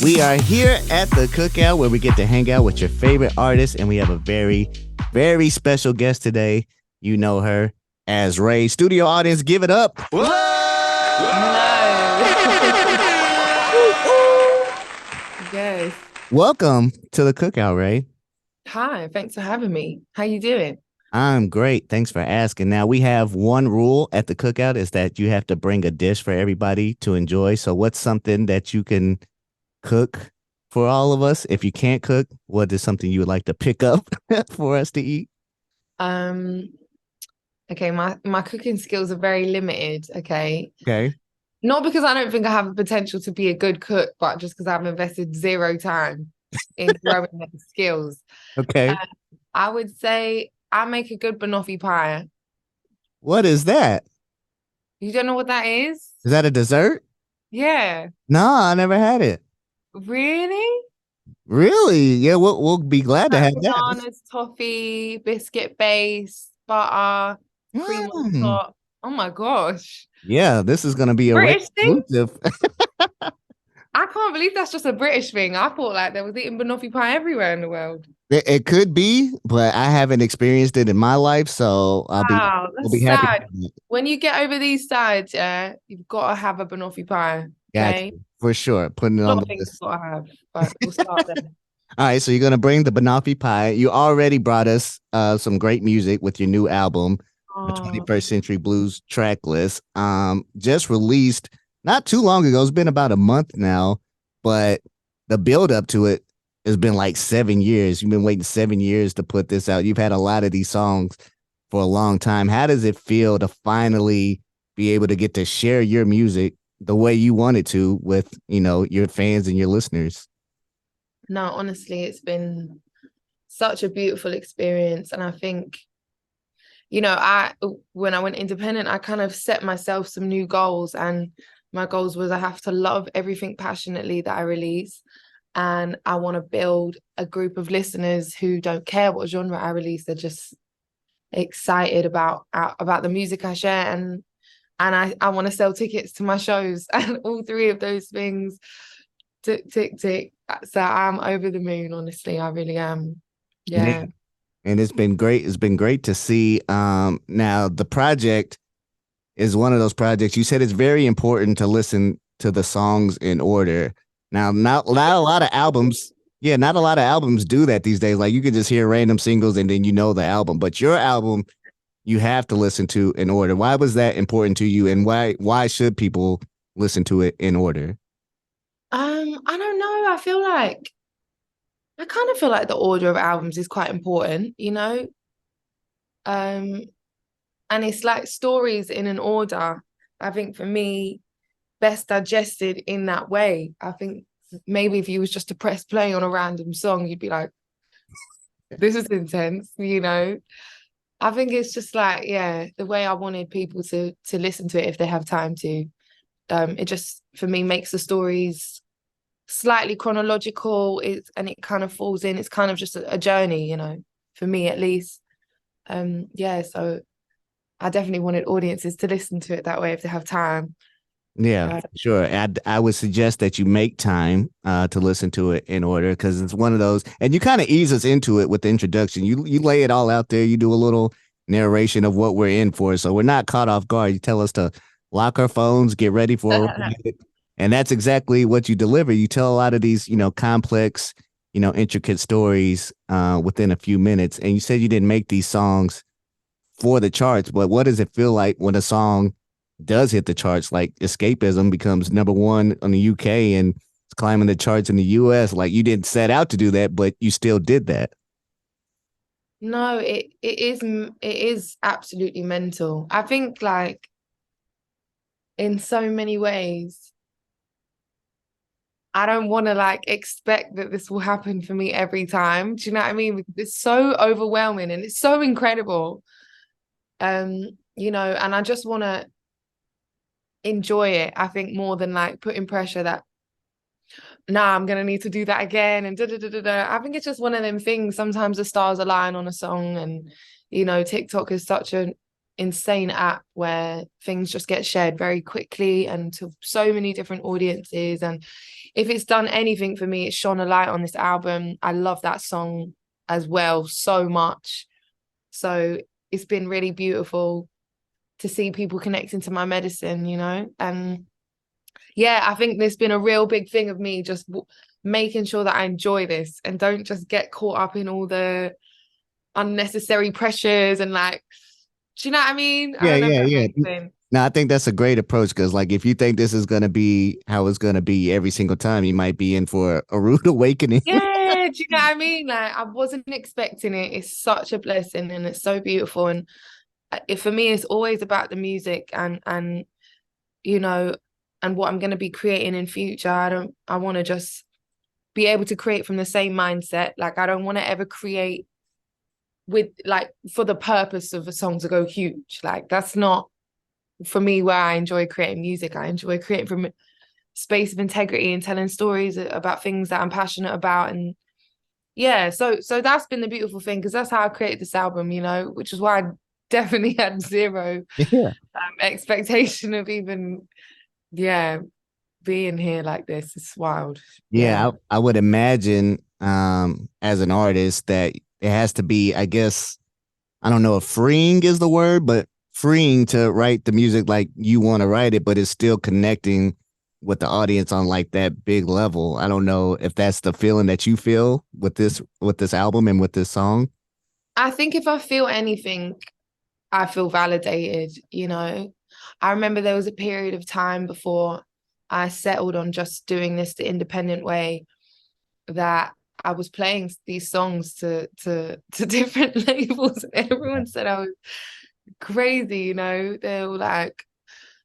We are here at the Cookout where we get to hang out with your favorite artists, and we have a very, very special guest today. You know her as RAYE. Studio audience, give it up. Whoa! Yes. Welcome to the Cookout, RAYE. Hi, thanks for having me. How you doing? I'm great. Thanks for asking. Now, we have one rule at the Cookout is that you have to bring a dish for everybody to enjoy. So what's something that you can cook for all of us? If you can't cook, what is something you would like to pick up for us to eat? Okay, my cooking skills are very limited, okay? Okay. Not because I don't think I have the potential to be a good cook, but just because I've invested zero time in growing those skills. Okay. I would say I make a good banoffee pie. What is that? You don't know what that is? Is that a dessert? Yeah. No, I never had it. Really? Really? Yeah, we'll be glad to have that. Bananas, toffee, biscuit base, butter, cream on top. Oh my gosh. Yeah, this is gonna be a British thing? exclusive. I can't believe that's just a British thing. I thought like there was eating banoffee pie everywhere in the world. It could be, but I haven't experienced it in my life, so Wow, we'll that's be happy. sad. When you get over these sides, yeah, you've got to have a banoffee pie. Okay, Gotcha, for sure. Putting it a on lot the of things list. got to have, but we'll start there. All right, so you're gonna bring the banoffee pie. You already brought us some great music with your new album, the Oh, 21st Century Blues track list. Just released not too long ago. It's been about a month now, but the build up to it has been like 7 years. You've been waiting 7 years to put this out. You've had a lot of these songs for a long time. How does it feel to finally be able to get to share your music the way you wanted to with, your fans and your listeners? no, honestly, it's been such a beautiful experience, and I think, when I went independent, I kind of set myself some new goals, and my goals was I have to love everything passionately that I release. And I want to build a group of listeners who don't care what genre I release. They're just excited about the music I share. And I want to sell tickets to my shows. And all three of those things, tick, tick, tick. So I'm over the moon, honestly. I really am. Yeah. And it's been great. It's been great to see. Now the project is one of those projects. You said it's very important to listen to the songs in order. Now, not a lot of albums. Yeah, not a lot of albums do that these days. Like you can just hear random singles and then you know the album. But your album, you have to listen to in order. Why was that important to you, and why should people listen to it in order? I don't know. I kind of feel like the order of albums is quite important, Um, and it's like stories in an order. I think for me, best digested in that way. I think maybe if you was just to press play on a random song, you'd be like, this is intense, I think it's just like, yeah, the way I wanted people to listen to it if they have time to. It just, for me, makes the stories slightly chronological, and it kind of falls in. It's kind of just a journey, for me at least. Yeah, so I definitely wanted audiences to listen to it that way if they have time. Yeah, sure. I would suggest that you make time to listen to it in order, because it's one of those, and you kind of ease us into it with the introduction. You lay it all out there. You do a little narration of what we're in for, so we're not caught off guard. You tell us to lock our phones, get ready for it, and that's exactly what you deliver. You tell a lot of these, complex, intricate stories within a few minutes. And you said you didn't make these songs for the charts, but what does it feel like when a song does hit the charts? Like Escapism becomes #1 on the UK and it's climbing the charts in the US. Like you didn't set out to do that, but you still did that. No, it is absolutely mental. I think like in so many ways, I don't want to like expect that this will happen for me every time. Do you know what I mean? Because it's so overwhelming and it's so incredible. And I just want to enjoy it, I think, more than like putting pressure that I'm gonna need to do that again and da da da da da. I think it's just one of them things. Sometimes the stars align on a song, and TikTok is such an insane app where things just get shared very quickly and to so many different audiences, and if it's done anything for me, it's shone a light on this album. I love that song as well so much. So it's been really beautiful to see people connecting to my medicine, you know? And yeah, I think there's been a real big thing of me just making sure that I enjoy this and don't just get caught up in all the unnecessary pressures and like, do you know what I mean? I Yeah, don't know if yeah, that yeah. makes sense. No, I think that's a great approach because, like, if you think this is gonna be how it's gonna be every single time, you might be in for a rude awakening. Yeah, do you know what I mean? Like, I wasn't expecting it. It's such a blessing and it's so beautiful. And for me, it's always about the music and you know, and what I'm going to be creating in future. I want to just be able to create from the same mindset. Like, I don't want to ever create with like for the purpose of a song to go huge. Like, that's not for me where I enjoy creating music. I enjoy creating from a space of integrity and telling stories about things that I'm passionate about. And yeah, so that's been the beautiful thing, because that's how I created this album, you know, which is why I definitely had zero Yeah. expectation of even being here like this. It's wild. Yeah, I would imagine as an artist that it has to be, I guess, I don't know if freeing is the word, but freeing to write the music like you want to write it, but it's still connecting with the audience on like that big level. I don't know if that's the feeling that you feel with this album and with this song. I think if I feel anything, I feel validated, you know. I remember there was a period of time before I settled on just doing this the independent way, that I was playing these songs to different labels, and everyone said I was crazy, you know. They were like,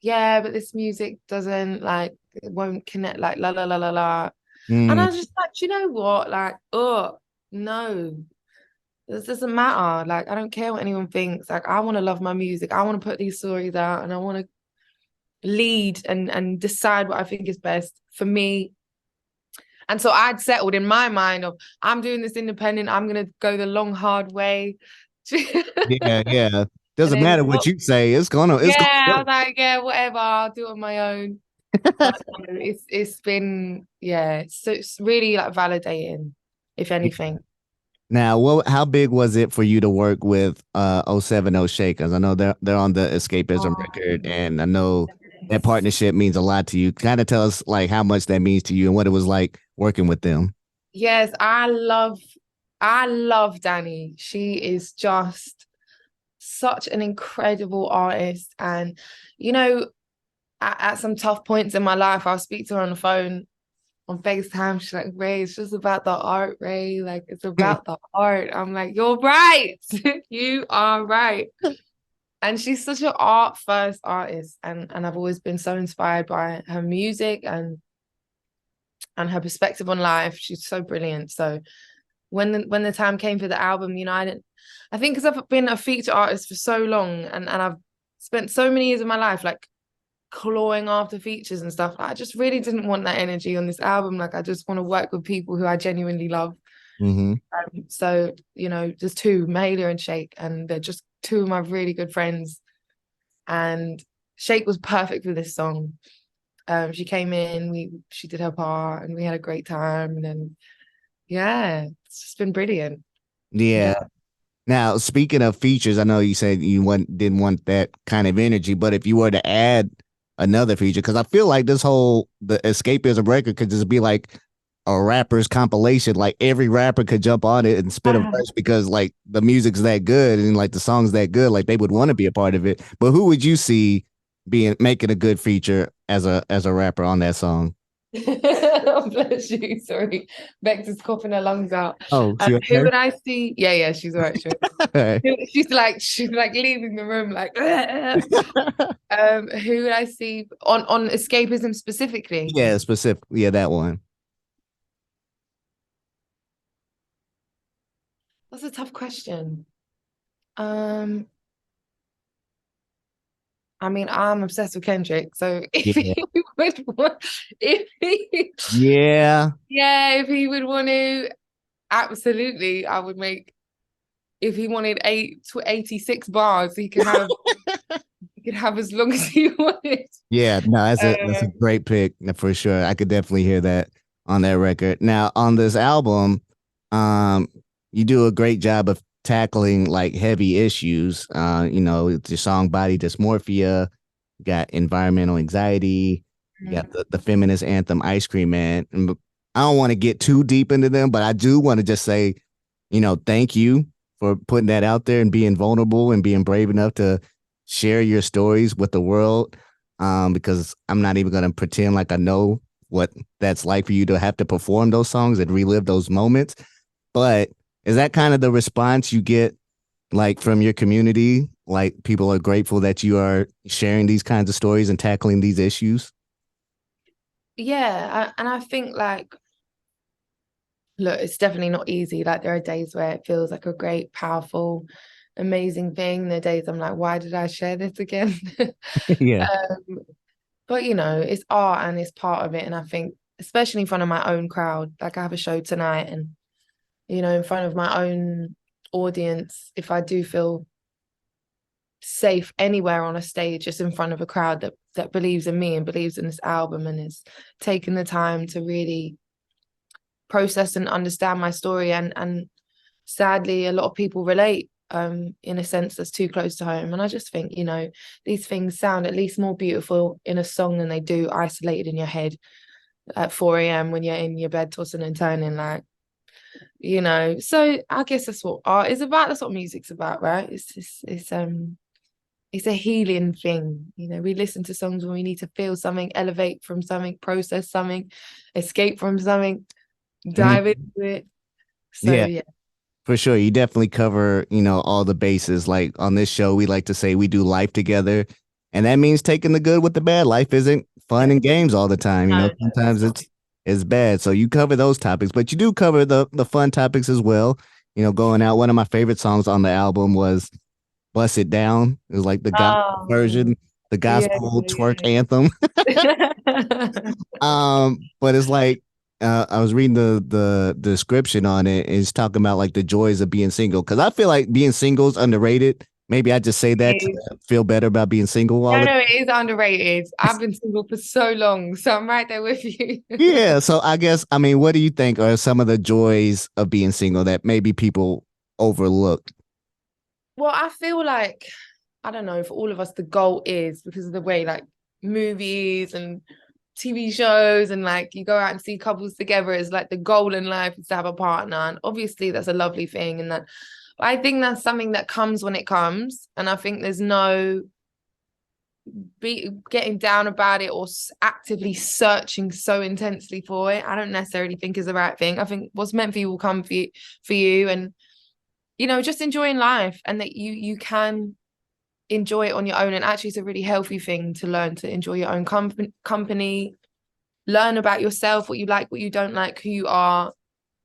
yeah, but this music doesn't like, it won't connect, like la la la la la. And I Mm, was just like, do you know what? Like, oh no, this doesn't matter. Like, I don't care what anyone thinks. Like, I want to love my music. I want to put these stories out and I want to lead and decide what I think is best for me. And so I'd settled in my mind of, I'm doing this independent. I'm gonna go the long, hard way. yeah, yeah. And Doesn't then matter what you say. It's gonna yeah, I work. was like, yeah, whatever, I'll do it on my own. But it's been, yeah, so it's really like validating, if anything. Now, how big was it for you to work with 070 Shakers? I know they're on the Escapism record, Um, and I know that partnership means a lot to you. Kind of tell us like how much that means to you and what it was like working with them. yes, I love Danny. She is just such an incredible artist. And, you know, at some tough points in my life, I'll speak to her on the phone on FaceTime. She's like, Ray, it's just about the art, Ray. Like, it's about the art. I'm like, you're right. You are right. And she's such an art first artist. And I've always been so inspired by her music and her perspective on life. She's so brilliant. So when the time came for the album, you know, I think because I've been a feature artist for so long and I've spent so many years of my life like clawing after features and stuff, I just really didn't want that energy on this album. Like, I just want to work with people who I genuinely love. Mm-hmm. So, you know, there's two, Mahalia and Shake, and they're just two of my really good friends. And Shake was perfect for this song. She came in, she did her part, and we had a great time. And then, yeah, it's just been brilliant. Yeah. Yeah. Now, speaking of features, I know you said didn't want that kind of energy, but if you were to add another feature, because I feel like the Escapism record could just be like a rapper's compilation. Like every rapper could jump on it and spit a verse because like the music's that good and like the song's that good, like they would want to be a part of it. But who would you see making a good feature as a rapper on that song? Bless you. Sorry. Bex is coughing her lungs out. Oh, she Who okay? would I see? Yeah, yeah, she's all right. She's like leaving the room, like, who would I see on escapism specifically? Yeah, specific. Yeah, that one. That's a tough question. Um, I mean, I'm obsessed with Kendrick, so if Yeah. he would want, if he, Yeah. yeah, if he would want to, absolutely, I would make. If he wanted 86 bars, he can could have as long as you wanted. Yeah, no, that's a great pick for sure. I could definitely hear that on that record. Now, on this album, um, you do a great job of tackling like heavy issues. It's your song Body Dysmorphia, you got environmental anxiety, you got the feminist anthem Ice Cream Man. And I don't want to get too deep into them, but I do want to just say, thank you for putting that out there and being vulnerable and being brave enough to share your stories with the world. Because I'm not even going to pretend like I know what that's like for you to have to perform those songs and relive those moments. But is that kind of the response you get like from your community? Like people are grateful that you are sharing these kinds of stories and tackling these issues? Yeah, and I think like, look, it's definitely not easy. Like there are days where it feels like a great, powerful, amazing thing. There are days I'm like, why did I share this again? Yeah. um, but it's art and it's part of it. And I think, especially in front of my own crowd, like I have a show tonight, and in front of my own audience, if I do feel safe anywhere on a stage, just in front of a crowd that believes in me and believes in this album and is taking the time to really process and understand my story, and sadly a lot of people relate in a sense that's too close to home. And I just think these things sound at least more beautiful in a song than they do isolated in your head at 4 a.m. when you're in your bed tossing and turning, like, so I guess that's what art is about. That's what music's about, right? It's a healing thing. We listen to songs when we need to feel something, elevate from something, process something, escape from something, dive Mhm. into it. So Yeah. yeah. For sure. You definitely cover, all the bases. Like on this show, we like to say we do life together. And that means taking the good with the bad. Life isn't fun and games all the time. No, Sometimes it's bad. So you cover those topics, but you do cover the fun topics as well. Going out. One of my favorite songs on the album was Bust It Down. It was like the gospel oh version, the yeah, gospel twerk yeah, anthem. yeah. But it's like I was reading the description on it, and it's talking about like the joys of being single. Because I feel like being single is underrated. Maybe I just say that to feel better about being single all No, the no, time. it is underrated. I've been single for so long, so I'm right there with you. Yeah. So I guess I mean, what do you think are some of the joys of being single that maybe people overlook? Well, I feel like, I don't know, for all of us, the goal is, because of the way like movies and TV shows and like you go out and see couples together, is like the goal in life is to have a partner. And obviously that's a lovely thing. And that, but I think that's something that comes when it comes. And I think there's no getting down about it or actively searching so intensely for it. I don't necessarily think is the right thing. I think what's meant for you will come for you. And just enjoying life, and that you can enjoy it on your own. And actually it's a really healthy thing to learn to enjoy your own company, learn about yourself, what you like, what you don't like, who you are.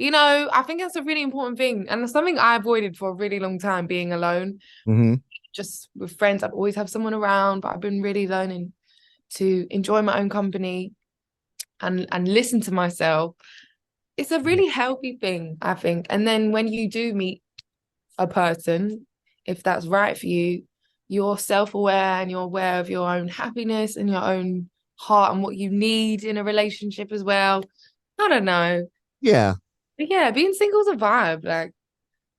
I think that's a really important thing, and it's something I avoided for a really long time, being alone. Mm-hmm. Just with friends, I'd always have someone around, but I've been really learning to enjoy my own company and listen to myself. It's a really healthy thing, I think. And then when you do meet a person, if that's right for you, you're self-aware and you're aware of your own happiness and your own heart and what you need in a relationship as well. I don't know. Yeah. But yeah, being single is a vibe. Like,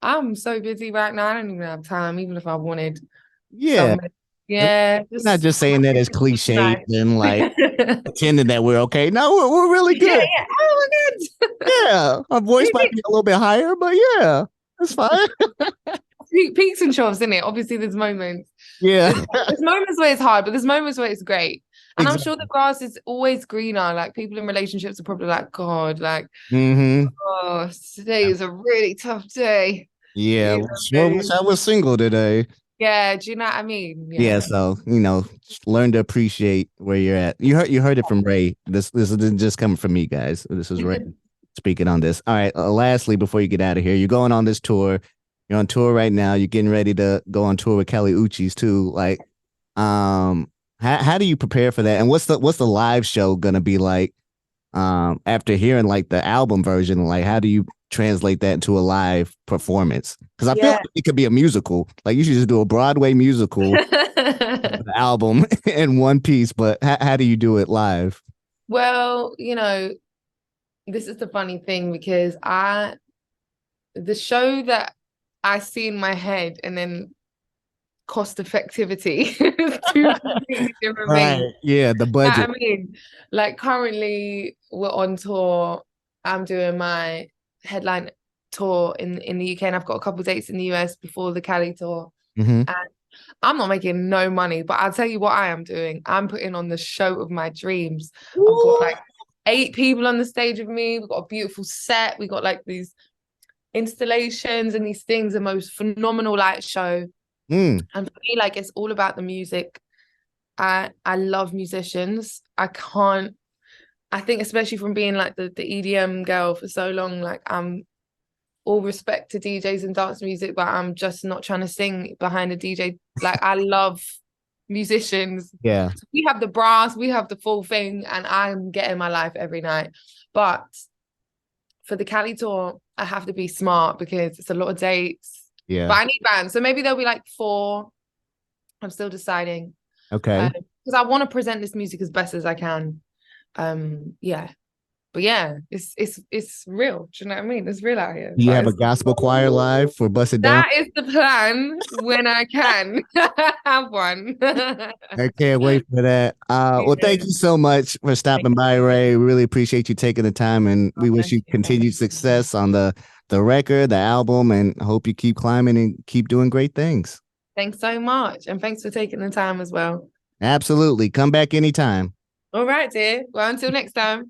I'm so busy right now. I don't even have time, even if I wanted Yeah. someone. Yeah, We're not just just saying that as cliche nice. and like Yeah, pretending that we're okay. No, we're really good. yeah. Oh my God. Yeah. Our voice might be a little bit higher, but yeah, that's fine. Peaks and troughs, isn't it? Obviously, there's moments. Yeah. There's moments where it's hard, but there's moments where it's great. And I'm sure Exactly. the grass is always greener. Like people in relationships are probably like, God, like, Mm-hmm. oh, today is a really tough day. Yeah. You Well, sure wish know? I was single today. Yeah, do you know what I mean? Yeah, Yeah. so learn to appreciate where you're at. You heard it from Ray. This isn't just coming from me, guys. This is Ray speaking on this. All right. Lastly, before you get out of here, you're going on this tour. You're on tour right now. You're getting ready to go on tour with Kelly Uchis too. Like, how do you prepare for that? And what's the live show gonna be like? after hearing like the album version, like how do you translate that into a live performance? Because I feel Yeah. like it could be a musical. Like you should just do a Broadway musical the album in one piece, but how do you do it live? Well, this is the funny thing because the show that I see in my head and then cost effectivity is two completely different Right. things. Yeah, the I budget. mean, like currently we're on tour. I'm doing my headline tour in the UK, and I've got a couple of dates in the US before the Cali tour. Mm-hmm. And I'm not making no money, but I'll tell you what I am doing. I'm putting on the show of my dreams. I've got like 8 people on the stage with me. We've got a beautiful set. We got like these installations and these things, the most phenomenal light show. Mm. And for me, like it's all about the music. I love musicians. I think especially from being like the EDM girl for so long, like I'm all respect to DJs and dance music, but I'm just not trying to sing behind a DJ. Like I love musicians. Yeah. So we have the brass, we have the full thing, and I'm getting my life every night. But for the Cali tour, I have to be smart because it's a lot of dates. Yeah. But I need bands. So maybe there'll be like 4. I'm still deciding. Okay. Because I want to present this music as best as I can. Yeah. But yeah, it's real. Do you know what I mean? It's real out here. Do you But have a gospel choir live for Bust It Down? that is the plan when I can have one. I can't wait for that. Well, thank you so much for stopping by, Ray. We really appreciate you taking the time, and we wish you continued success on the record, the album, and hope you keep climbing and keep doing great things. Thanks so much. And thanks for taking the time as well. Absolutely. Come back anytime. All right, dear. Well, until next time.